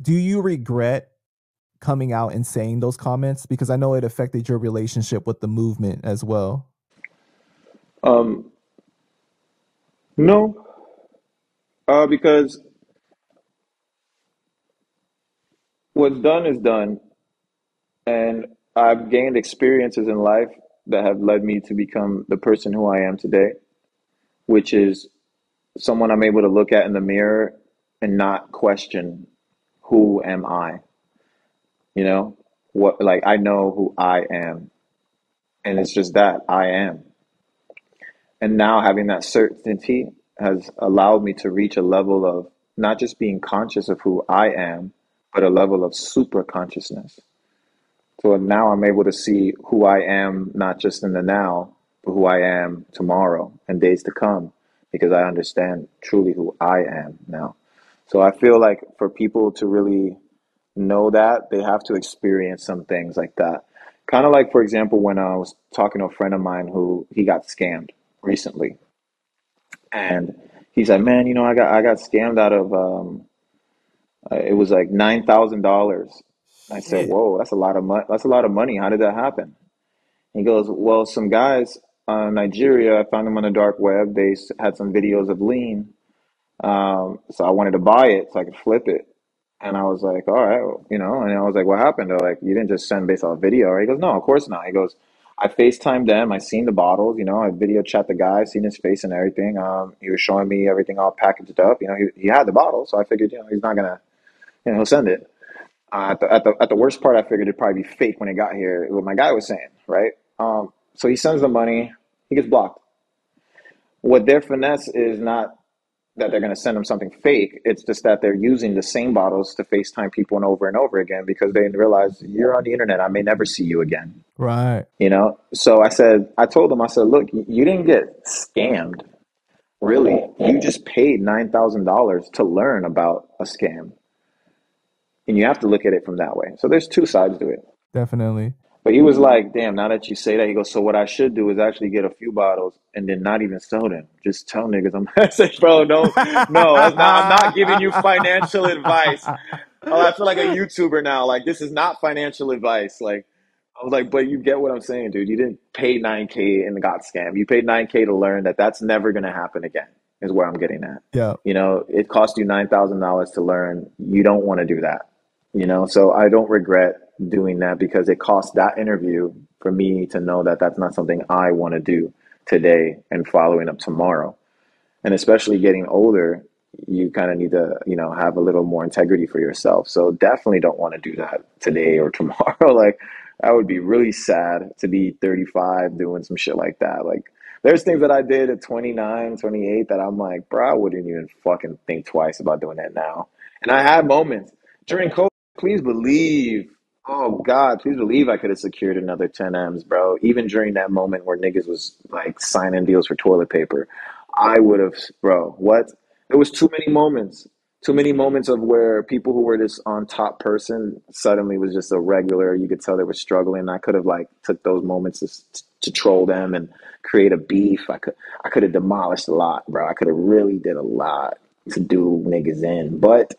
Do you regret coming out and saying those comments? Because I know it affected your relationship with the movement as well. Um, no, because what's done is done, and I've gained experiences in life that have led me to become the person who I am today, which is someone I'm able to look at in the mirror and not question who am I, you know? What, like, I know who I am, and it's just that I am. And now having that certainty has allowed me to reach a level of not just being conscious of who I am, but a level of super consciousness. So now I'm able to see who I am, not just in the now, but who I am tomorrow and days to come, because I understand truly who I am now. So I feel like for people to really know that, they have to experience some things like that. Kind of like, for example, when I was talking to a friend of mine who he got scammed recently, and he's like, "Man, I got scammed out of it was like $9,000." I said, Shit. "Whoa, that's a lot of money. That's a lot of money. How did that happen?" He goes, "Well, some guys in Nigeria, I found them on the dark web. They had some videos of lean, so I wanted to buy it so I could flip it." And I was like, "All right, well, and I was like, what happened?" They're like, "You didn't just send based off video, right?" He goes, "No, of course not." He goes, "I FaceTimed them. I seen the bottles, I video chat the guy, seen his face and everything. He was showing me everything all packaged up. He had the bottle, so I figured, he's not gonna, he'll send it." At the worst part, I figured it'd probably be fake when it got here. What my guy was saying, right? So he sends the money, he gets blocked. What their finesse is not that they're going to send them something fake. It's just that they're using the same bottles to FaceTime people and over again because they realize you're on the internet. I may never see you again. Right. So I told them, I said, look, you didn't get scammed. Really, you just paid $9,000 to learn about a scam. And you have to look at it from that way. So there's two sides to it. Definitely. But he was like, damn, now that you say that, he goes, so what I should do is actually get a few bottles and then not even sell them. Just tell niggas I'm I say, bro, no, that's not I'm not giving you financial advice. Oh, I feel like a YouTuber now. Like this is not financial advice. Like I was like, but you get what I'm saying, dude. You didn't pay 9K and got scammed. You paid 9K to learn that that's never gonna happen again, is where I'm getting at. Yeah. It cost you $9,000 to learn. You don't want to do that. So I don't regret doing that because it cost that interview for me to know that that's not something I want to do today and following up tomorrow. And especially getting older, you kind of need to, have a little more integrity for yourself. So definitely don't want to do that today or tomorrow. Like, that would be really sad to be 35 doing some shit like that. Like, there's things that I did at 29, 28 that I'm like, bro, I wouldn't even fucking think twice about doing that now. And I had moments during COVID, please believe, oh God, please believe I could have secured another 10 M's, bro. Even during that moment where niggas was like signing deals for toilet paper, I would have, bro, what? There was too many moments of where people who were this on top person suddenly was just a regular. You could tell they were struggling. I could have like took those moments to troll them and create a beef. I could have demolished a lot, bro. I could have really did a lot to do niggas in, but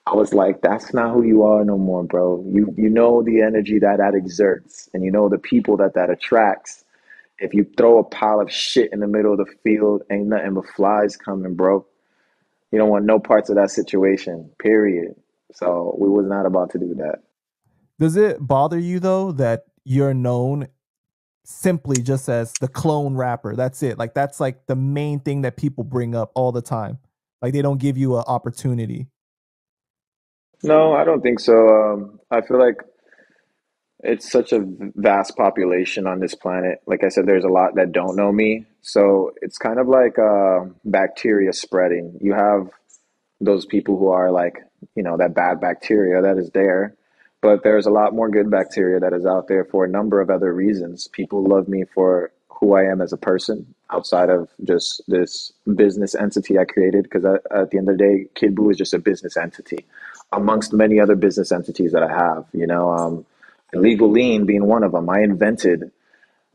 I was like, that's not who you are no more, bro. You know the energy that exerts, and you know the people that attracts. If you throw a pile of shit in the middle of the field, ain't nothing but flies coming, bro. You don't want no parts of that situation, period. So we was not about to do that. Does it bother you though that you're known simply just as the clone rapper? That's it. Like that's like the main thing that people bring up all the time. Like they don't give you an opportunity. No, I don't think so. I feel like it's such a vast population on this planet. Like I said, there's a lot that don't know me. So it's kind of like bacteria spreading. You have those people who are like, that bad bacteria that is there. But there's a lot more good bacteria that is out there for a number of other reasons. People love me for who I am as a person outside of just this business entity I created. Because at the end of the day, Kid Buu is just a business entity amongst many other business entities that I have. Illegal lean being one of them. I invented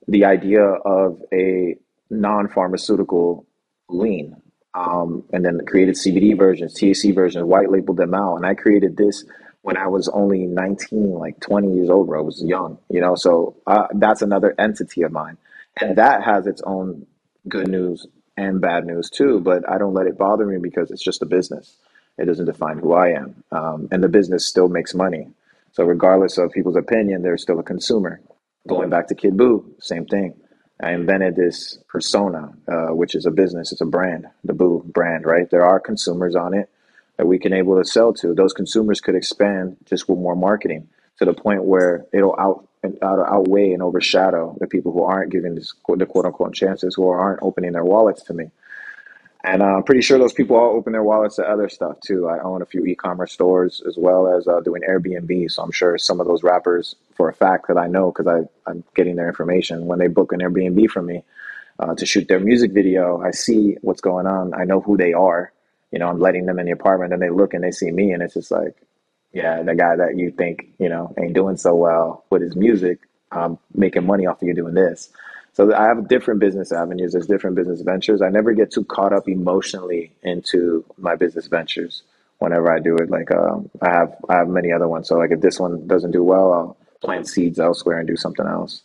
the idea of a non-pharmaceutical lean. and then created CBD versions, THC versions, white labeled them out. And I created this when I was only 19, like 20 years old, bro. I was young, you know. So that's another entity of mine, and that has its own good news and bad news too. But I don't let it bother me because it's just a business. It doesn't define who I am, and the business still makes money. So regardless of people's opinion, they're still a consumer. Going back to Kid Boo, same thing. I invented this persona, which is a business, it's a brand, the Boo brand, right? There are consumers on it that we can able to sell to. Those consumers could expand just with more marketing to the point where it'll outweigh and overshadow the people who aren't giving this, the quote unquote chances, who aren't opening their wallets to me. And I'm pretty sure those people all open their wallets to other stuff too. I own a few e-commerce stores as well as doing Airbnb. So I'm sure some of those rappers, for a fact that I know, because I'm getting their information when they book an Airbnb from me to shoot their music video. I see what's going on. I know who they are. You know, I'm letting them in the apartment, and they look and they see me, and it's just like, yeah, the guy that you think, you know, ain't doing so well with his music, making money off of you doing this. So I have different business avenues. There's different business ventures. I never get too caught up emotionally into my business ventures whenever I do it. Like I have many other ones. So like if this one doesn't do well, I'll plant seeds elsewhere and do something else.